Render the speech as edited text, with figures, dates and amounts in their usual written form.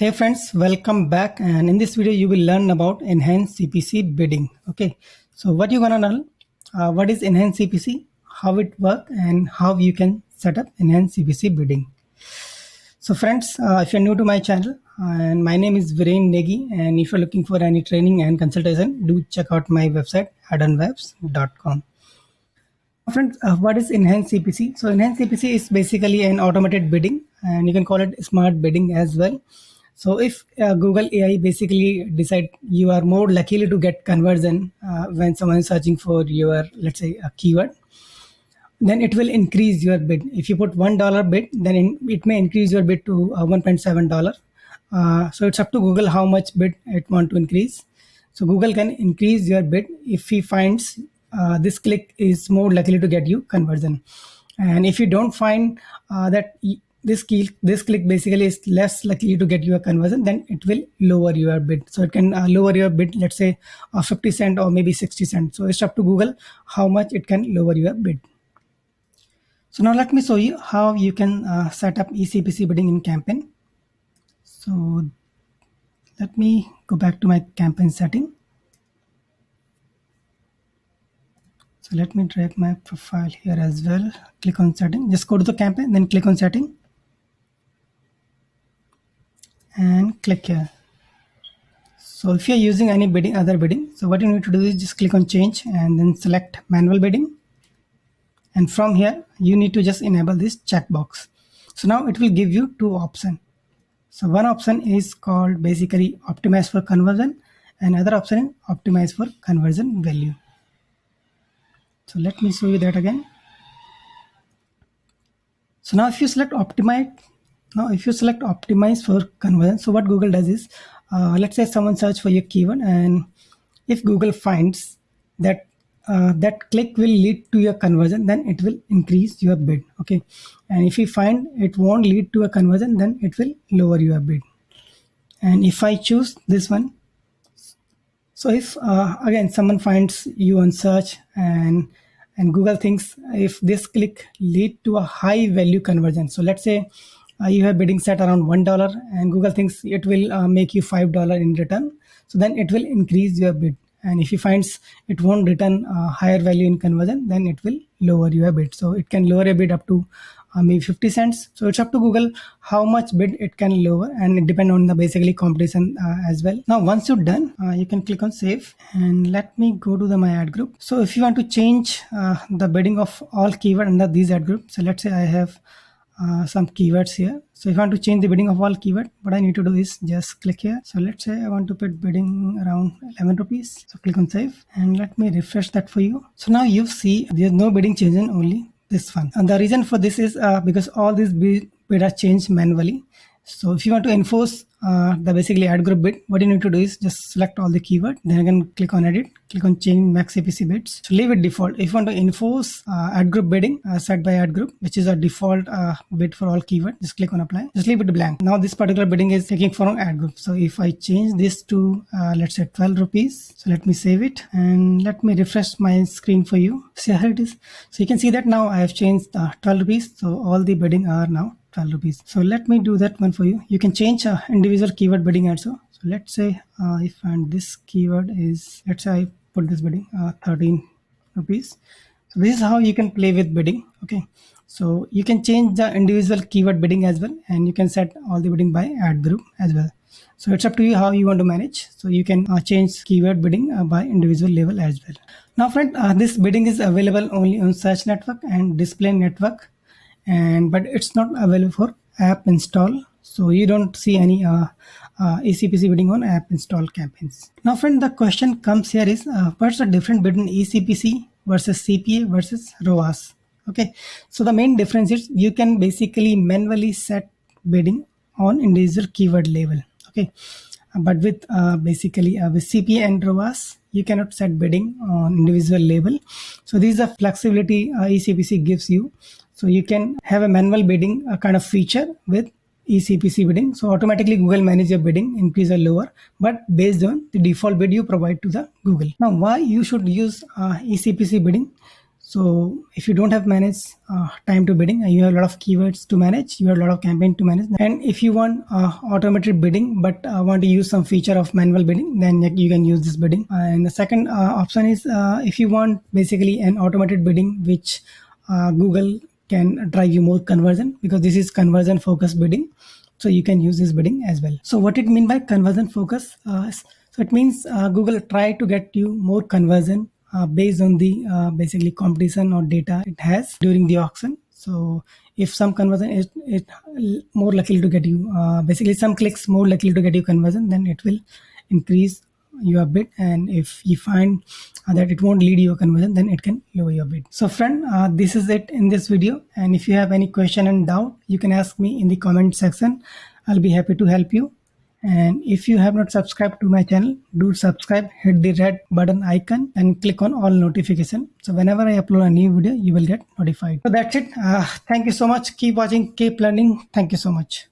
Hey friends, welcome back, and in this video you will learn about enhanced CPC bidding. Okay, so what you're gonna learn, what is enhanced CPC, how it works, and how you can set up enhanced CPC bidding. So friends, if you're new to my channel, and my name is Viren Negi, and if you're looking for any training and consultation, do check out my website addonwebs.com. Friends, what is enhanced CPC? So enhanced CPC is basically an automated bidding, and you can call it smart bidding as well. So if Google AI basically decide you are more likely to get conversion when someone is searching for your, let's say, a keyword, then it will increase your bid. If you put $1 bid, then it may increase your bid to $1.7. So it's up to Google how much bid it want to increase. So Google can increase your bid if he finds this click is more likely to get you conversion. And if you don't find that this click basically is less likely to get you a conversion, then it will lower your bid. So it can lower your bid, let's say 50 cents or maybe 60 cents. So it's up to Google how much it can lower your bid. So now let me show you how you can set up eCPC bidding in Campaign. So let me go back to my campaign setting. So let me drag my profile here as well. Click on setting, just go to the campaign, then click on setting and click here. So if you're using any other bidding, so what you need to do is just click on change and then select manual bidding. And from here, you need to just enable this checkbox. So now it will give you two options. So one option is called basically optimize for conversion, and other option is optimize for conversion value. So let me show you that again. So now if you select optimize for conversion, so what Google does is, let's say someone search for your keyword, and if Google finds that that click will lead to your conversion, then it will increase your bid. Okay, and if you find it won't lead to a conversion, then it will lower your bid. And if I choose this one, so if again someone finds you on search and Google thinks if this click lead to a high value conversion, so let's say you have bidding set around $1 and Google thinks it will make you $5 in return, so then it will increase your bid. And if he finds it won't return higher value in conversion, then it will lower your bid. So it can lower a bid up to maybe 50 cents. So it's up to Google how much bid it can lower, and it depends on the basically competition as well. Now once you're done, you can click on save, and let me go to my ad group. So if you want to change the bidding of all keyword under these ad groups, so let's say I have some keywords here. So if I want to change the bidding of all keyword, what I need to do is just click here. So let's say I want to put bidding around 11 rupees. So click on save, and let me refresh that for you. So now you see there's no bidding change in only this one. And the reason for this is because all these bid are changed manually. So if you want to enforce the basically ad group bid, what you need to do is just select all the keyword, then again click on edit, click on change max CPC bids. So leave it default. If you want to enforce ad group bidding set by ad group, which is a default bid for all keyword, just click on apply, just leave it blank. Now this particular bidding is taking from ad group. So if I change this to let's say 12 rupees, so let me save it and let me refresh my screen for you. See how it is. So you can see that now I have changed 12 rupees. So all the bidding are now 12 rupees. So let me do that one for you. You can change individual keyword bidding also. So let's say if and this keyword is, let's say I put this bidding 13 rupees. So this is how you can play with bidding. Okay, so you can change the individual keyword bidding as well, and you can set all the bidding by ad group as well. So it's up to you how you want to manage. So you can change keyword bidding by individual level as well. Now friend, this bidding is available only on search network and display network, but it's not available for app install. So you don't see any eCPC bidding on app install campaigns. Now friend, the question comes here is what's the difference between eCPC versus CPA versus ROAS? Okay, so the main difference is you can basically manually set bidding on individual keyword level. Okay, but with basically with CPA and ROAS, you cannot set bidding on individual level. So this is a flexibility eCPC gives you. So you can have a manual bidding kind of feature with eCPC bidding. So automatically Google manage your bidding, increase or lower, but based on the default bid you provide to the Google. Now why you should use eCPC bidding? So if you don't have manage time to bidding, you have a lot of keywords to manage, you have a lot of campaign to manage, and if you want automated bidding but want to use some feature of manual bidding, then you can use this bidding. And the second option is if you want basically an automated bidding which Google can drive you more conversion, because this is conversion focused bidding, so you can use this bidding as well. So what it mean by conversion focus? So it means Google try to get you more conversion based on the basically competition or data it has during the auction. So if some conversion is more likely to get you basically some clicks more likely to get you conversion, then it will increase your bid, and if you find that it won't lead you a conversion, then it can lower your bid. So friend, this is it in this video, and if you have any question and doubt, you can ask me in the comment section. I'll be happy to help you. And if you have not subscribed to my channel, do subscribe, hit the red button icon and click on all notification, so whenever I upload a new video you will get notified. So that's it. Thank you so much. Keep watching, keep learning. Thank you so much.